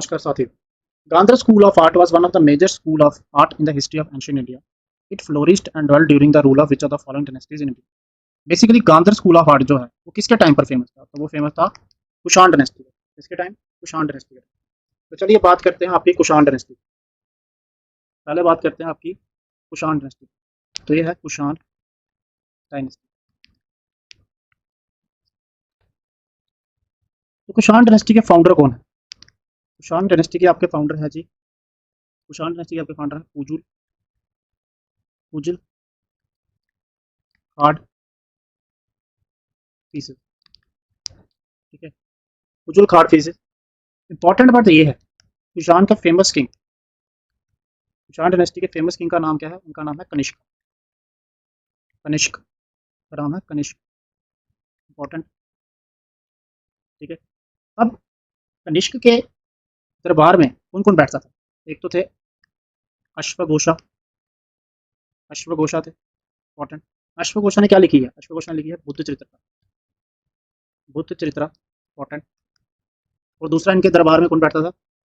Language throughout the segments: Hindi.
नमस्कार साथियों। Gandhar School of Art was one of the major school of art in the history of ancient India. It flourished and dwelled during the rule of which of the following dynasties in India. Basically Gandhar school of art जो है वो किसके टाइम पर फेमस था? तो वो फेमस था कुषाण डायनेस्टी का। किसके टाइम? कुषाण डायनेस्टी का। तो चलिए बात करते हैं आपकी कुषाण डायनेस्टी। पहले बात करते हैं आपकी कुषाण डायनेस्टी। तो ये है कुषाण डायनेस्टी। तो कुषाण डायनेस्टी के फाउंडर कौन है? कुषाण डायनेस्टी के आपके फाउंडर है जी, कुषाण डायनेस्टी के आपके फाउंडर है पुजुल हार्ड पीसेस। ठीक है, पुजुल खाड़ पीसेस। इंपॉर्टेंट बात ये है, कुषाण का फेमस किंग, कुषाण डायनेस्टी के फेमस किंग का नाम क्या है? उनका नाम है कनिष्क। कनिष्क का नाम है कनिष्क। इंपॉर्टेंट। ठीक है, अब कनिष्क के दरबार में कौन कौन बैठता था? एक तो थे अश्वघोषा। अश्वघोषा थे, इंपॉर्टेंट। अश्वघोषा ने क्या लिखी है? अश्वघोषा ने लिखी है बुद्ध चरित्रा। बुद्ध चरित्रा, इंपॉर्टेंट। और दूसरा इनके दरबार में कौन बैठता था?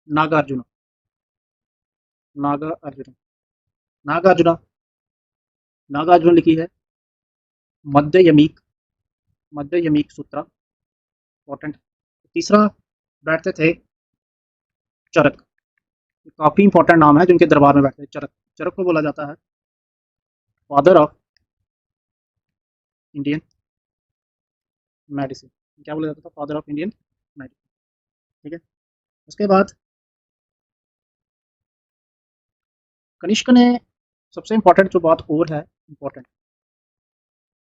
नागार्जुना। नागार्जुना, नागार्जुना, नागार्जुना लिखी है मध्य यमीक, मध्य यमीक सूत्रा, इंपॉर्टेंट। तीसरा बैठते थे चरक। काफी इंपॉर्टेंट नाम है जिनके दरबार में बैठते थे चरक। चरक को बोला जाता है फादर ऑफ इंडियन मेडिसिन। क्या बोला जाता था? Father of Indian medicine. ठीक है, उसके बाद कनिष्क ने सबसे इंपॉर्टेंट जो बात और है इंपॉर्टेंट,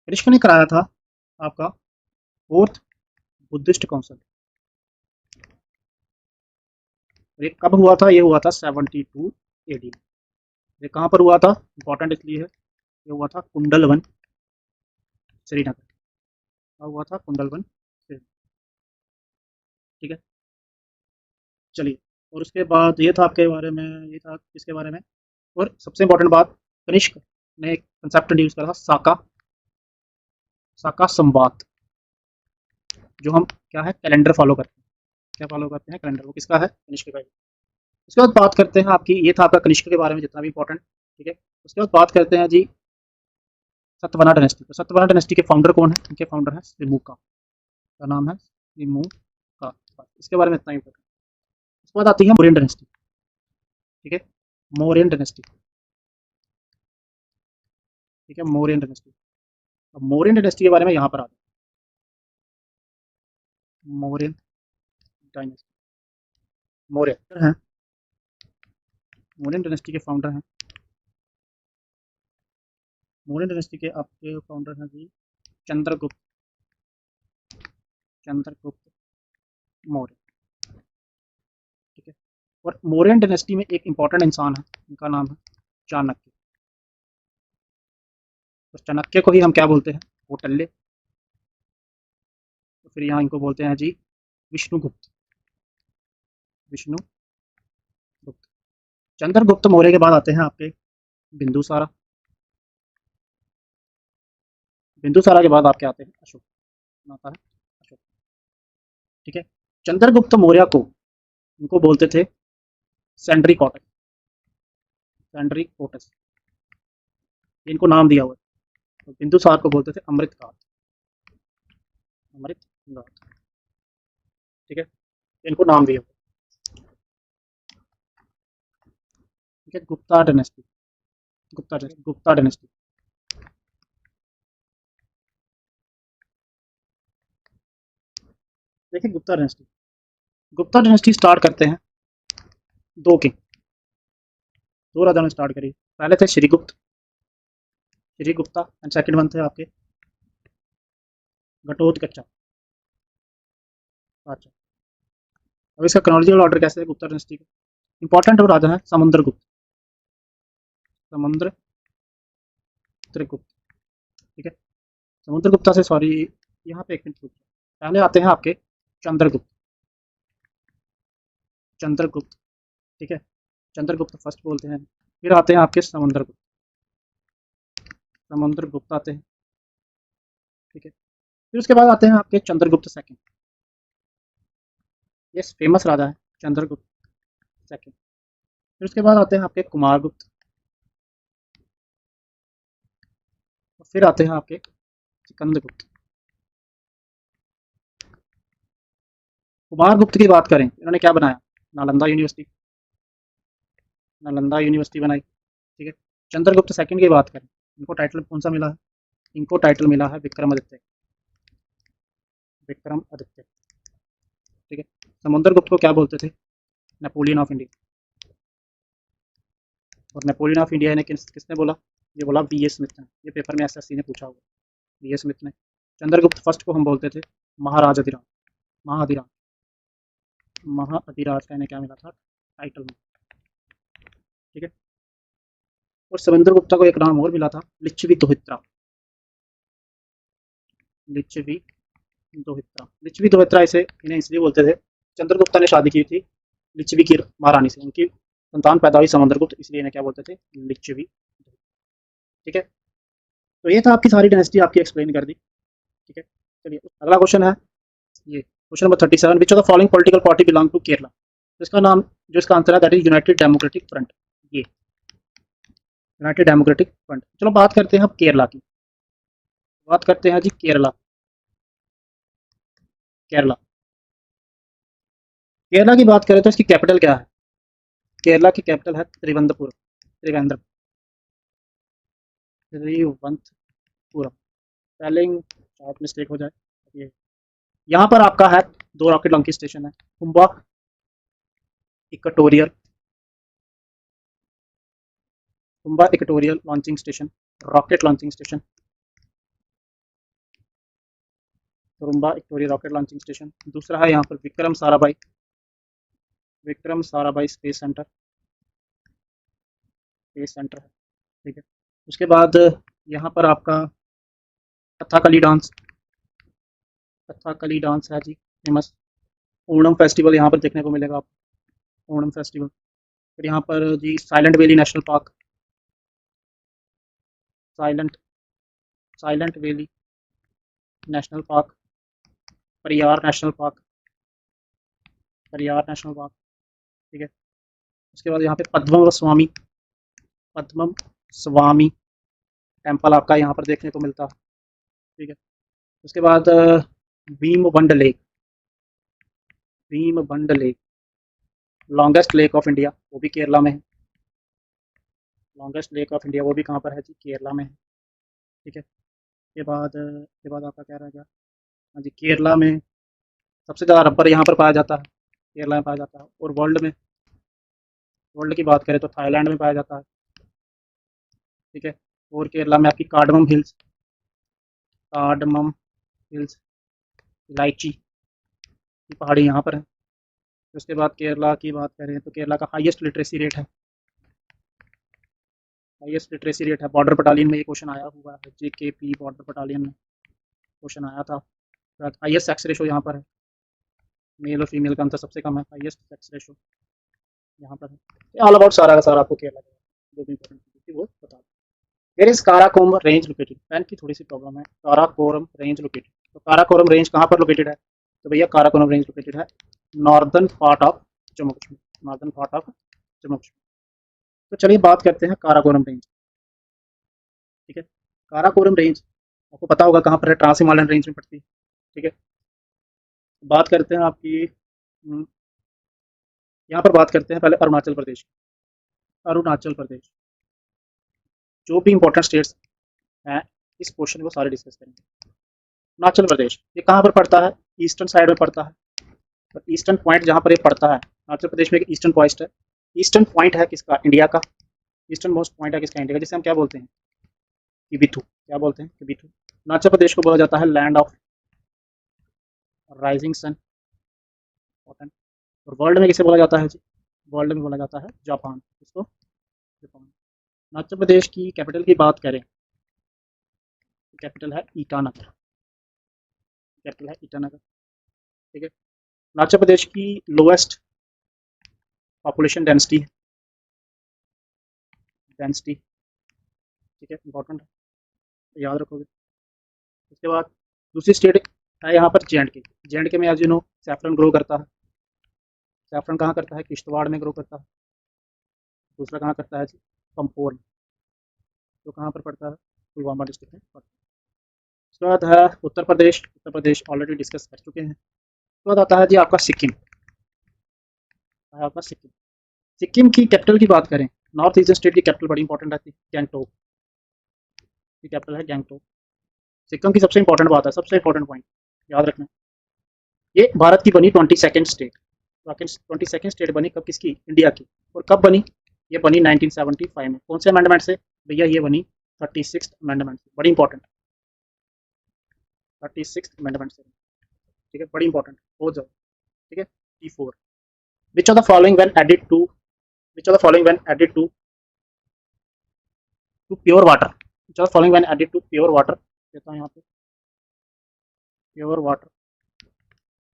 कनिष्क ने कराया था आपका फोर्थ बुद्धिस्ट काउंसिल। ये कब हुआ था? ये हुआ था 72 एडी। ये कहाँ पर हुआ था? इंपॉर्टेंट इसलिए है, ये हुआ था कुंडलवन, श्रीनगर। कहाँ हुआ था? कुंडलवन, श्रीनगर। ठीक है, चलिए। और उसके बाद ये था आपके बारे में, ये था किसके बारे में? और सबसे इंपॉर्टेंट बात, कनिष्क ने एक कंसेप्ट इंट्रोड्यूस करा था साका, साका संवाद। जो हम क्या है, कैलेंडर फॉलो करते हैं। क्या फॉलो करते हैं? कैलेंडर। वो किसका है? कनिष्क का। उसके बाद बात करते हैं आपकी, ये था आपका कनिष्क के बारे में जितना भी इंपॉर्टेंट। ठीक है, उसके बाद बात करते हैं जी सतवाहना डायनेस्टी। तो सतवाहना डायनेस्टी के फाउंडर कौन है? इनके फाउंडर है सिमुका। का नाम है सिमुका। इसके बारे में इतना इंपॉर्टेंट। उसके बाद आती है मौर्यन डायनेस्टी। ठीक है, मौर्यन डायनेस्टी। ठीक है, मौर्यन डायनेस्टी। अब मौर्यन डायनेस्टी के बारे में यहाँ पर आते हैं। मौर्यन डायनेस्टी, मौर्य हैं, मौर्यन डायनेस्टी के फाउंडर हैं। मौर्यन डायनेस्टी के आपके फाउंडर हैं जी चंद्रगुप्त, चंद्रगुप्त मौर्य। ठीक है, और मौर्यन डायनेस्टी में एक इंपॉर्टेंट इंसान है, उनका नाम है चाणक्य। तो चाणक्य को ही हम क्या बोलते हैं? कौटिल्य। तो फिर यहाँ इनको बोलते हैं जी विष्णुगुप्त, विष्णुगुप्त। चंद्रगुप्त मौर्य के बाद आते हैं आपके बिंदुसारा। बिंदुसारा के बाद आपके आते हैं अशोक, आता है अशोक। ठीक है, चंद्रगुप्त मौर्य को इनको बोलते थे सेंड्री कॉटस, सेंड्री कोटस, इनको नाम दिया हुआ है। तो बिंदुसार को बोलते थे अमृत काल, अमृत काल। ठीक है, इनको नाम दिया हुआ। ठीक है, गुप्ता डायनेस्टी, गुप्ता डायनेस्टी। देखिए Gupta dynasty, Gupta dynasty start करते हैं दो किंग, दो राजा ने स्टार्ट करी। पहले थे श्रीगुप्त, श्रीगुप्ता, एंड सेकंड वन थे आपके घटोत्कच। अच्छा, अब इसका क्रोनोलॉजिकल ऑर्डर कैसे है गुप्ता डायनेस्टी का? इंपॉर्टेंट राजा है समुद्रगुप्त, समुद्रगुप्त। ठीक है, समुद्रगुप्ता से सॉरी, यहाँ पे एक मिनट रुकिए। पहले आते हैं आपके चंद्रगुप्त, चंद्रगुप्त। ठीक है, चंद्रगुप्त फर्स्ट बोलते हैं। फिर आते हैं आपके समुद्रगुप्त, समुद्रगुप्त आते हैं। ठीक है, फिर उसके बाद आते हैं आपके चंद्रगुप्त सेकंड। ये फेमस राजा है चंद्रगुप्त, सेकंड। फिर उसके बाद आते हैं आपके कुमारगुप्त, और फिर आते हैं आपके सिकंदरगुप्त। कुमारगुप्त की बात करें, इन्होंने क्या बनाया, नालंदा यूनिवर्सिटी बनाई, ठीक है। चंद्रगुप्त सेकंड की बात करें, इनको टाइटल कौन सा मिला है, इनको टाइटल मिला है विक्रमादित्य, विक्रमादित्य, ठीक है। समुद्रगुप्त को क्या बोलते थे, नेपोलियन ऑफ इंडिया, और नेपोलियन ऑफ इंडिया ने किसने बोला, ये बोला बी ए स्मिथ ने, ये पेपर में एसएससी ने पूछा होगा, बी ए स्मिथ ने। चंद्रगुप्त फर्स्ट को हम बोलते थे महाराज अधिराज, महाअधिराज, महाअधिराज का इन्हें क्या मिला था, टाइटल में, ठीक है। और समुद्रगुप्ता को एक नाम और मिला था, लिच्छवी दोहित्रा, लिच्छवी दोहित्रा, लिच्छवी दोहित्रा इसे इन्हें इसलिए बोलते थे, चंद्रगुप्ता ने शादी की थी लिच्छवी की महारानी से, उनकी संतान पैदा हुई समुद्रगुप्त, इसलिए इन्हें क्या बोलते थे, लिच्छवी, ठीक है। तो ये था आपकी सारी डायनेस्टी आपकी एक्सप्लेन कर दी, ठीक है। चलिए अगला क्वेश्चन है ये, question number 37, which of the following political party belong to Kerala, तो इसका नाम, जो इसका आंसर है that is United Democratic Front, ये यूनाइटेड डेमोक्रेटिक फ्रंट। चलो बात करते हैं अब केरला की, बात करते हैं जी केरला, केरला, केरला की बात करें तो इसकी कैपिटल क्या है, केरला की कैपिटल है त्रिवंतपुरम, त्रिवेंद्रम, त्रिवंतपुरम, स्पेलिंग शायद मिस्टेक हो जाए, ये यहाँ पर आपका है 2 रॉकेट लॉन्चिंग स्टेशन है, Kumbha equatorial, Kumbha equatorial launching station, rocket launching station, Kumbha equatorial rocket launching station. दूसरा है यहाँ पर Vikram Sarabhai, Vikram Sarabhai space centre, space centre है, ठीक है। उसके बाद यहाँ पर आपका कथकली डांस, कथकली डांस है जी फेमस, ओणम फेस्टिवल यहाँ पर देखने को मिलेगा आपको, ओणम फेस्टिवल। फिर यहाँ पर जी silent valley national park, silent, silent valley national park, Periyar national park, Periyar national park, ठीक है। उसके बाद यहाँ पे पद्मम स्वामी, पद्मम स्वामी टेम्पल आपका यहाँ पर देखने को मिलता है, ठीक है। उसके बाद Bhimband lake, Bhimband lake, longest lake of India, वो भी केरला में है, लॉन्गेस्ट लेक ऑफ इंडिया वो भी कहाँ पर है जी, केरला में है, ठीक है। के बाद आपका क्या रह गया, हाँ जी, केरला में सबसे ज़्यादा रबर यहाँ पर पाया जाता है, केरला में पाया जाता है, और वर्ल्ड में, वर्ल्ड की बात करें तो थाईलैंड में पाया जाता है, ठीक है। और केरला में आपकी कार्डमम हिल्स, कार्डमम हिल्स, इलायची की पहाड़ी यहाँ पर है। उसके बाद केरला की बात करें तो केरला का हाईएस्ट लिटरेसी रेट है, हाईएस्ट लिटरेसी रेट है, बॉर्डर बटालियन में ये क्वेश्चन आया हुआ है, जेकेपी बॉर्डर बटालियन में क्वेश्चन आया था। हाईएस्ट सेक्स रेशो यहाँ पर है, मेल और फीमेल का अंतर सबसे कम है, हाईएस्ट सेक्स रेशो यहाँ पर है। ऑल अबाउट सारा का सारा आपको केरला का जो भी इंपॉर्टेंट थी वो बता दें। Where is Karakoram range located, pen की थोड़ी सी प्रॉब्लम है, काराकोरम रेंज लोकेटेड, तो काराकोरम रेंज कहाँ पर लोकेटेड है, तो भैया काराकोरम रेंज लोकेटेड है northern part of Jammu Kashmir, northern part of Jammu Kashmir. तो चलिए बात करते हैं काराकोरम रेंज, ठीक है। काराकोरम रेंज आपको पता होगा कहाँ पर है, ट्रांस हिमालयन रेंज में पड़ती है, ठीक है। बात करते हैं आपकी यहाँ पर बात करते हैं पहले अरुणाचल प्रदेश, अरुणाचल प्रदेश, जो भी इंपॉर्टेंट स्टेट्स हैं इस क्वेश्चन को सारे डिस्कस करेंगे। अरुणाचल प्रदेश ये कहाँ पर पड़ता है, ईस्टर्न साइड में पड़ता है, और ईस्टर्न पॉइंट जहाँ पर ये पड़ता है, अरुणाचल प्रदेश में एक ईस्टर्न पॉइंट है, ईस्टर्न पॉइंट है किसका, इंडिया का, ईस्टर्न मोस्ट पॉइंट है किसका, इंडिया का, जिसे हम क्या बोलते हैं, किबिथू, क्या बोलते हैं, किबिथू। अरुणाचल प्रदेश को बोला जाता है लैंड ऑफ राइजिंग सन, और वर्ल्ड में किसे बोला जाता है जी, वर्ल्ड में बोला जाता है जापान, किसको, जापान। अरुणाचल प्रदेश की कैपिटल की बात करें, कैपिटल है ईटानगर, कैपिटल है ईटानगर, ठीक है। अरुणाचल प्रदेश की लोएस्ट पॉपुलेशन डेंसिटी, डेंसिटी, ठीक है, इंपॉर्टेंट है, याद रखोगे। उसके बाद दूसरी स्टेट है यहाँ पर जे एंड के में as you know saffron grow करता है, सैफरन कहाँ करता है? किश्तवाड़ में ग्रो करता है। दूसरा कहाँ करता है जी? पंपोर में, जो कहाँ पर पड़ता है? पुलवामा डिस्ट्रिक्ट में पड़ता है। उसके बाद है उत्तर प्रदेश। उत्तर प्रदेश ऑलरेडी डिस्कस कर चुके हैं। उसके बाद आता है जी आपका सिक्किम। आपका सिक्किम, सिक्किम की कैपिटल की बात करें, नॉर्थ ईस्टर्न स्टेट की कैपिटल बड़ी इंपॉर्टेंट रहती है, गैंगटोक की कैपिटल है गैंगटोक। सिक्किम की सबसे इंपॉर्टेंट बात है, सबसे इंपॉर्टेंट पॉइंट याद रखना, ये भारत की बनी 22nd स्टेट। 22nd स्टेट बनी कब? किसकी? इंडिया की। और कब बनी? ये बनी 1975 में। कौन से अमेंडमेंट से? भैया ये बनी 36th अमेंडमेंट से। बड़ी इंपॉर्टेंट, 36th अमेंडमेंट से, ठीक है, बड़ी इंपॉर्टेंट हो जाओ, ठीक है। T4, which of the following when added to, which of the following when added to pure water, which of the following when added to pure water, देता हूँ यहाँ पे, pure water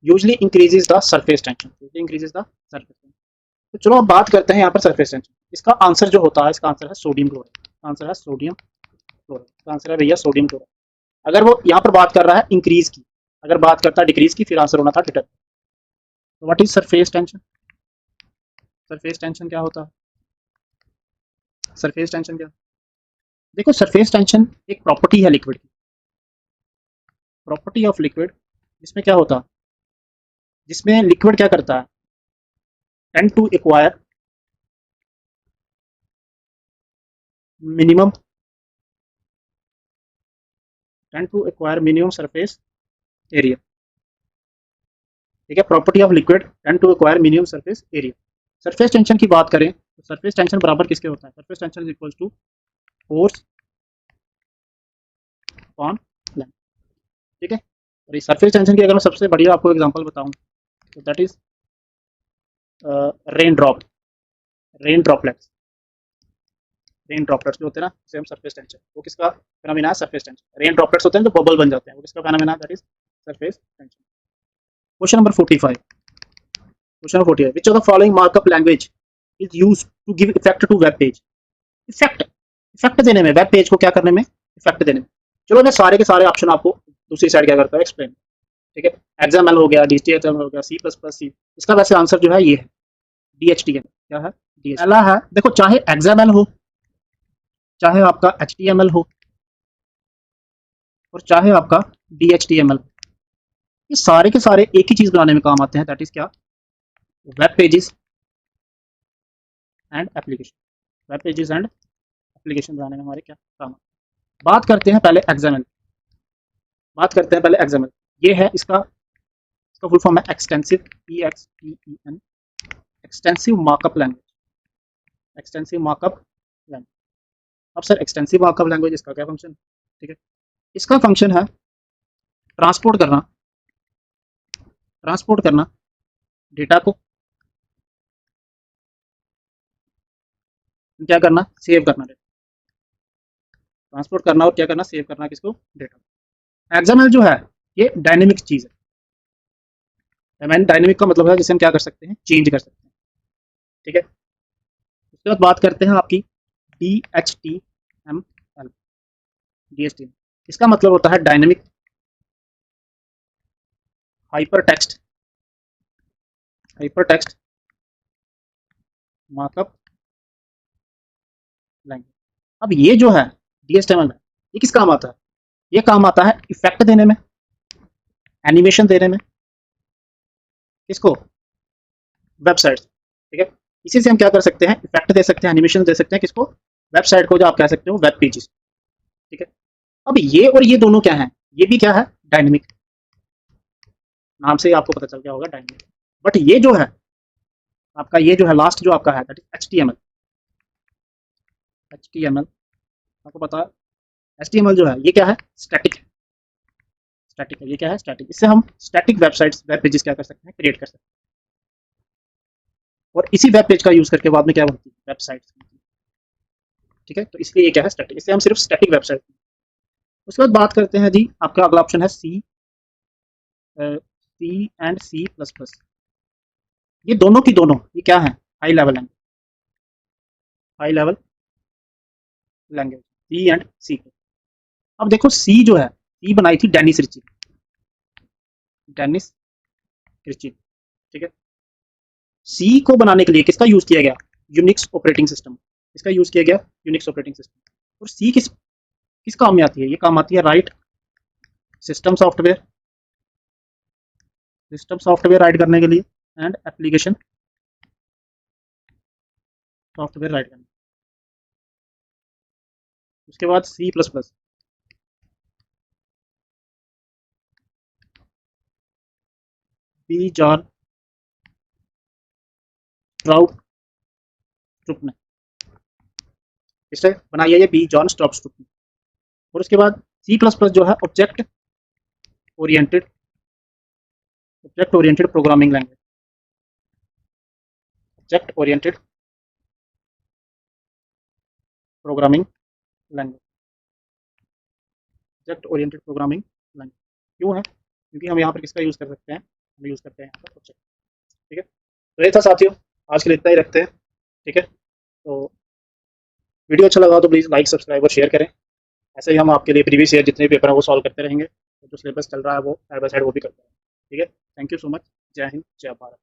usually increases the surface tension, usually increases the surface tension. तो चलो अब बात करते हैं यहाँ पर सरफेस टेंशन। इसका आंसर जो होता है, इसका आंसर है सोडियम क्लोराइड। आंसर है सोडियम क्लोराइड, इसका आंसर है भैया सोडियम क्लोराइड। अगर वो यहाँ पर बात कर रहा है इंक्रीज की, अगर बात करता है डिक्रीज की, फिर आंसर होना था डिटर। तो what is surface tension? Surface tension क्या होता है? सरफेस टेंशन क्या? देखो सरफेस टेंशन एक प्रॉपर्टी है लिक्विड की, प्रॉपर्टी ऑफ लिक्विड, जिसमें क्या होता है, जिसमें लिक्विड क्या करता है, tend to acquire minimum, tend to acquire minimum surface area, ठीक है। Property of liquid tend to acquire minimum surface area. Surface tension की बात करें तो सरफेस टेंशन बराबर किसके होता है? Surface tension is equal to force upon length, ठीक है। और इस सरफेस टेंशन की अगर मैं सबसे बढ़िया आपको एग्जांपल बताऊं तो that is rain drop, rain droplets, rain droplets जो होते हैं ना, सेम सरफेस टेंशन, वो किसका फेनोमेना है? Surface tension. रेन ड्रॉपलेट्स होते हैं जो बबल बन जाते हैं, वो किसका फेनोमेना है? That is surface tension. Question number 45, question number 45, which of the following markup language is used to give effect to web page? Effect, effect देने में, वेब पेज को क्या करने में? इफेक्ट देने में। चलो मैं सारे के सारे ऑप्शन आपको दूसरी साइड क्या करता है एक्सप्लेन, ठीक है। एक्सएमएल हो गया, डीएचटीएमएल हो गया, सी प्लस प्लस सी, इसका वैसे आंसर जो है ये है डीएचटीएमएल। क्या है? डीएचटीएमएल। पहला है, देखो चाहे एक्सएमएल हो, चाहे आपका एचटीएमएल हो, और चाहे आपका डीएचटीएमएल, ये सारे के सारे एक ही चीज बनाने में काम आते हैं, दैट इज क्या? Web pages and application. Web pages and application बनाने में हमारे क्या काम आते हैं। बात करते हैं पहले एक्सएमएल, बात करते हैं पहले एक्सएमएल। ये है इसका, इसका फुल फॉर्म है extensive, EXTEN, extensive markup language, extensive markup language. अब सर एक्सटेंसिव मार्कअप लैंग्वेज इसका क्या फंक्शन, ठीक है। इसका फंक्शन है ट्रांसपोर्ट करना, ट्रांसपोर्ट करना डेटा को, क्या करना? सेव करना डेटा, ट्रांसपोर्ट करना और क्या करना? सेव करना किसको? डेटा। एक्सएमएल जो है ये डायनेमिक चीज है, डायनेमिक का मतलब है जिसे हम क्या कर सकते हैं? चेंज कर सकते हैं, ठीक है। उसके बाद बात करते हैं आपकी DHTML, DHTML इसका मतलब होता है dynamic hyper text, hyper text markup language. अब ये जो है DHTML है, ये किस काम आता है? ये काम आता है इफेक्ट देने में, एनिमेशन देने में, किसको? वेबसाइट, ठीक है। इसी से हम क्या कर सकते हैं? इफेक्ट दे सकते हैं, एनिमेशन दे सकते हैं, किसको? वेबसाइट को, जो आप कह सकते हो वेब पेजेस, ठीक है। अब ये और ये दोनों क्या है? ये भी क्या है? डायनेमिक, नाम से ही आपको पता चल गया होगा डायनेमिक। बट ये जो है आपका, ये जो है लास्ट जो आपका है दैट इज HTML। HTML आपको पता है, HTML जो है ये क्या है? स्टैटिक है, स्टैटिक है, ये क्या है? स्टैटिक। इससे हम स्टैटिक वेबसाइट्स, वेब पेजेस क्या कर सकते हैं? क्रिएट कर सकते हैं। और इसी वेब पेज का यूज करके बाद में क्या बनती है? वेबसाइट्स, ठीक है। तो इसलिए ये क्या है? स्टैटिक। इससे हम सिर्फ स्टैटिक वेबसाइट। उसके बाद बात करते हैं जी, आपका अगला ऑप्शन है सी एंड C++। ये दोनों की दोनों ये क्या है? High level language, high level language, C and C. अब देखो सी जो है, सी बनाई थी डेनिस रिची, डेनिस रिची, ठीक है। सी को बनाने के लिए किसका यूज किया गया? Unix operating system. इसका यूज किया गया यूनिक्स ऑपरेटिंग सिस्टम। और सी किस काम में आती है? ये काम आती है राइट सिस्टम सॉफ्टवेयर राइट करने के लिए एंड एप्लीकेशन सॉफ्टवेयर राइट करने। उसके बाद C plus plus, Bjarne Stroustrup Stroustrup ने इससे बनाई है, ये बी जॉन स्ट्राउप स्ट्रुप ने। और उसके बाद सी प्लस प्लस जो है oriented object oriented programming language. Object oriented programming language. Object oriented programming language क्यों है? क्योंकि हम यहाँ पर किसका यूज़ कर सकते हैं? हम यूज़ करते हैं यहाँ पर ऑब्जेक्ट। ठीक है, तो ये था साथियों, आज के लिए इतना ही रखते हैं। ठीक है, तो वीडियो अच्छा लगा तो प्लीज़ लाइक सब्सक्राइब और शेयर करें। ऐसे ही हम आपके लिए प्रीवियस ईयर जितने पेपर हैं वो सॉल्व करते रहेंगे, तो जो सिलेबस चल रहा है वो साइड बाय साइड वो भी करते हैं। ठीक है, थैंक यू सो मच। जय हिंद, जय भारत।